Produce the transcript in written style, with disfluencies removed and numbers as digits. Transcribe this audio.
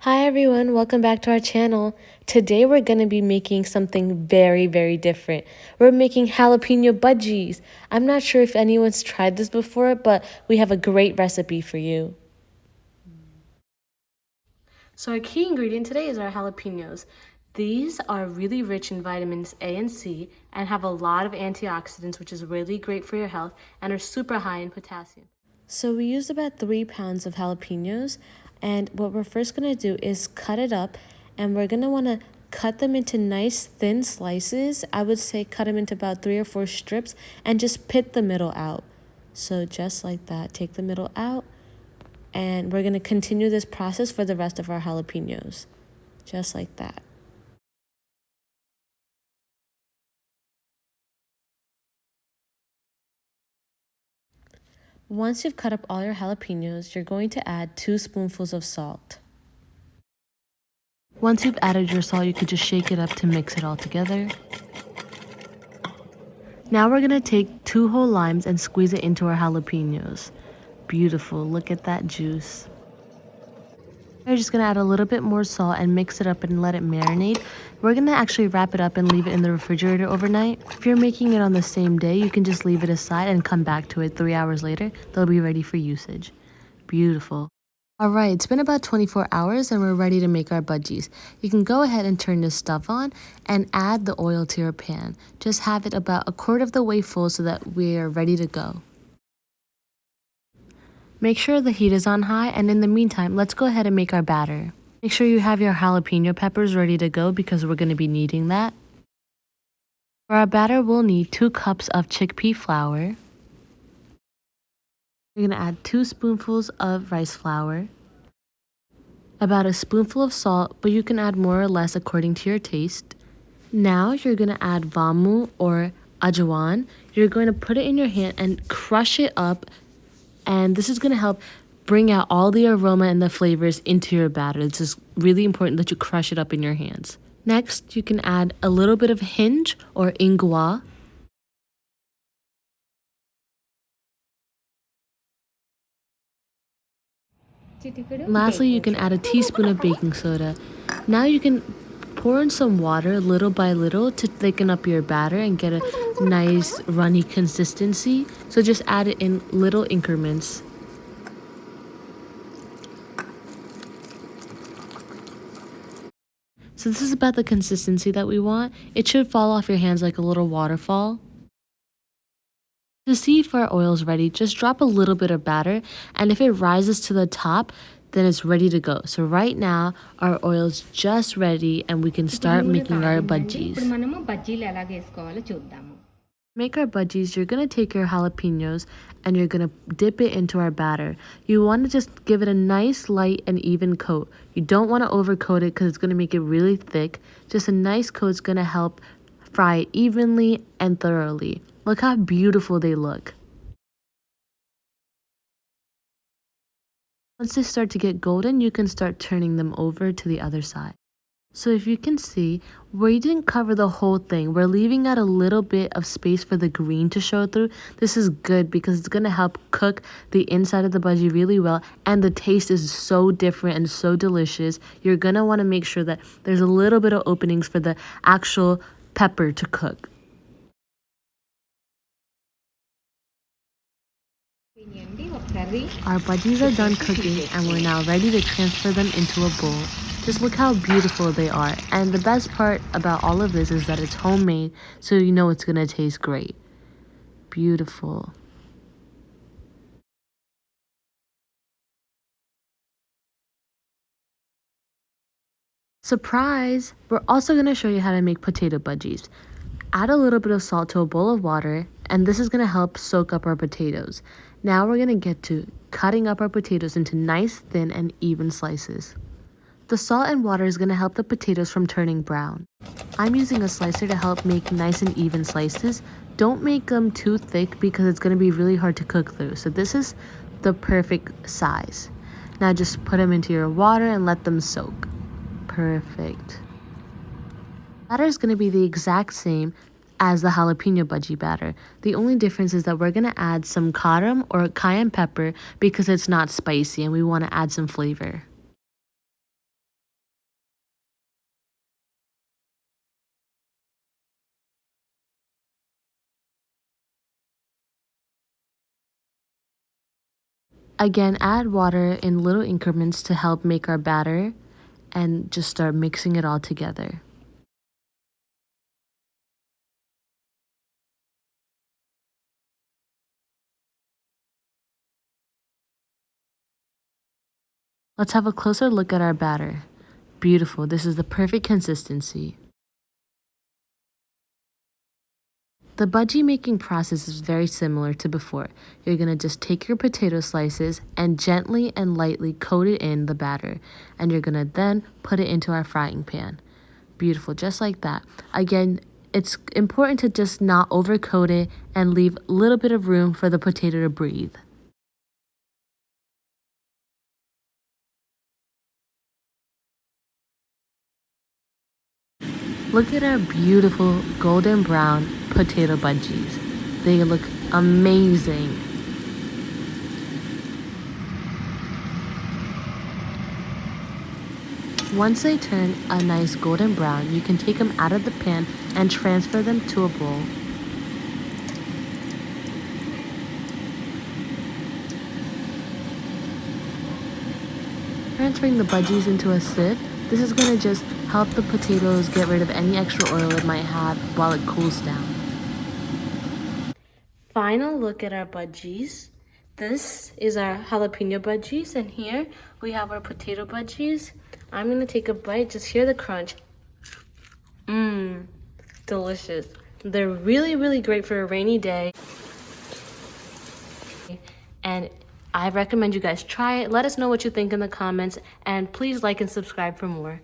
Hi everyone, welcome back to our channel. Today we're going to be making something very different. We're making jalapeno bhajjis. I'm not sure if anyone's tried this before, but we have a great recipe for you. So our key ingredient today is our jalapenos. These are really rich in vitamins A and C and have a lot of antioxidants, which is really great for your health, and are super high in potassium. So we used about 3 pounds of jalapenos, and what we're first going to do is cut it up, and we're going to want to cut them into nice thin slices. I would say cut them into about 3 or 4 strips and just pit the middle out. So just like that, take the middle out, and we're going to continue this process for the rest of our jalapenos, just like that. Once you've cut up all your jalapenos, you're going to add 2 spoonfuls of salt. Once you've added your salt, you could just shake it up to mix it all together. Now we're going to take 2 whole limes and squeeze it into our jalapenos. Beautiful, look at that juice. We're just going to add a little bit more salt and mix it up and let it marinate. We're going to actually wrap it up and leave it in the refrigerator overnight. If you're making it on the same day, you can just leave it aside and come back to it 3 hours later. They'll be ready for usage. Beautiful. Alright, it's been about 24 hours and we're ready to make our bhajjis. You can go ahead and turn this stuff on and add the oil to your pan. Just have it about 1/4 of the way full so that we're ready to go. Make sure the heat is on high, and in the meantime, let's go ahead and make our batter. Make sure you have your jalapeno peppers ready to go because we're going to be needing that. For our batter, we'll need 2 cups of chickpea flour. We're going to add 2 spoonfuls of rice flour, about a spoonful of salt, but you can add more or less according to your taste. Now you're going to add vamu or ajwan. You're going to put it in your hand and crush it up, and this is going to help bring out all the aroma and the flavors into your batter. This is really important that you crush it up in your hands. Next, you can add a little bit of hinge or ingwa. Lastly, you can add a teaspoon of baking soda. Now you can pour in some water little by little to thicken up your batter and get a nice runny consistency. So just add it in little increments. So this is about the consistency that we want. It should fall off your hands like a little waterfall. To see if our oil is ready, just drop a little bit of batter, and if it rises to the top, then it's ready to go. So right now, our oil is just ready and we can start making our bhajjis. Make our bhajjis, you're going to take your jalapenos and you're going to dip it into our batter. You want to just give it a nice light and even coat. You don't want to overcoat it because it's going to make it really thick. Just a nice coat is going to help fry it evenly and thoroughly. Look how beautiful they look. Once they start to get golden, you can start turning them over to the other side. So if you can see, we didn't cover the whole thing. We're leaving out a little bit of space for the green to show through. This is good because it's going to help cook the inside of the bhajji really well, and the taste is so different and so delicious. You're going to want to make sure that there's a little bit of openings for the actual pepper to cook. Our bhajjis are done cooking and we're now ready to transfer them into a bowl. Just look how beautiful they are. And the best part about all of this is that it's homemade, so you know it's going to taste great. Beautiful. Surprise! We're also going to show you how to make potato bhajjis. Add a little bit of salt to a bowl of water, and this is going to help soak up our potatoes. Now we're going to get to cutting up our potatoes into nice, thin, and even slices. The salt and water is going to help the potatoes from turning brown. I'm using a slicer to help make nice and even slices. Don't make them too thick because it's going to be really hard to cook through. So this is the perfect size. Now just put them into your water and let them soak. Perfect. Batter is going to be the exact same as the jalapeno bhajji batter. The only difference is that we're going to add some karam or cayenne pepper because it's not spicy and we want to add some flavor. Again, add water in little increments to help make our batter and just start mixing it all together. Let's have a closer look at our batter. Beautiful, this is the perfect consistency. The bhajji making process is very similar to before. You're going to just take your potato slices and gently and lightly coat it in the batter. And you're going to then put it into our frying pan. Beautiful, just like that. Again, it's important to just not overcoat it and leave a little bit of room for the potato to breathe. Look at our beautiful golden brown potato bhajis. They look amazing. Once they turn a nice golden brown, you can take them out of the pan and transfer them to a bowl. Transferring the bhajis into a sieve, this is going to just help the potatoes get rid of any extra oil it might have while it cools down. Final look at our bhajis. This is our jalapeno bhajis, and here we have our potato bhajis. I'm going to take a bite, just hear the crunch. Delicious. They're really, really great for a rainy day. And I recommend you guys try it. Let us know what you think in the comments, and please like and subscribe for more.